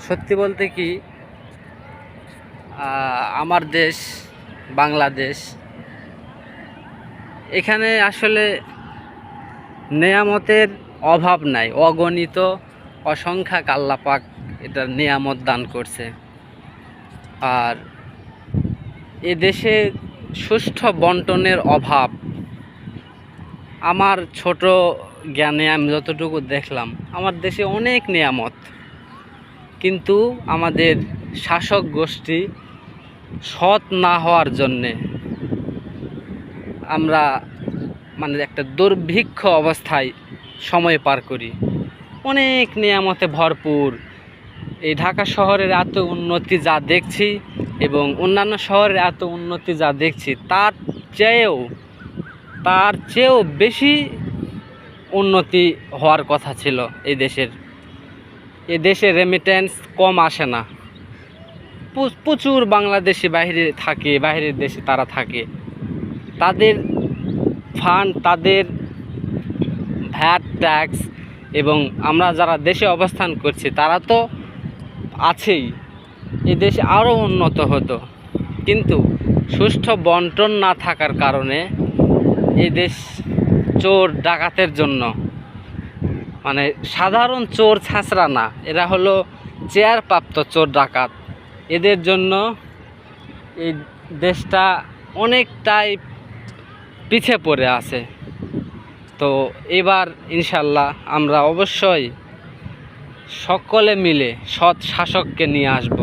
সত্যি বলতে কি, আমার দেশ বাংলাদেশ, এখানে আসলে নেয়ামতের অভাব নাই। অগণিত অসংখ্যক আল্লাহ পাক এটা নেয়ামত দান করছে। আর এ দেশে সুষ্ঠু বন্টনের অভাব। আমার ছোট জ্ঞানে আমি যতটুকু দেখলাম, আমার দেশে অনেক নেয়ামত, কিন্তু আমাদের শাসক গোষ্ঠী সৎ না হওয়ার জন্যে আমরা একটা দুর্ভিক্ষ অবস্থায় সময় পার করি। অনেক নেয়ামতে ভরপুর এই ঢাকা শহরের এত উন্নতি যা দেখছি এবং অন্যান্য শহরের এত উন্নতি যা দেখছি, তার চেয়েও বেশি উন্নতি হওয়ার কথা ছিল এই দেশের। এ দেশে রেমিটেন্স কম আসে না। প্রচুর বাংলাদেশি বাইরের দেশে তারা থাকে। তাদের ফান্ড, তাদের ভ্যাট ট্যাক্স, এবং আমরা যারা দেশে অবস্থান করছি তারা তো আছেই। এ দেশে আরও উন্নত হতো, কিন্তু সুষ্ঠু বন্টন না থাকার কারণে এই দেশ চোর ডাকাতের জন্য, সাধারণ চোর ছাঁচরা না, এরা হলো চেয়ারপ্রাপ্ত চোর ডাকাত, এদের জন্য এই দেশটা অনেকটাই পিছিয়ে পড়ে আছে। তো এবার ইনশাল্লাহ আমরা অবশ্যই সকলে মিলে সৎ শাসককে নিয়ে আসব।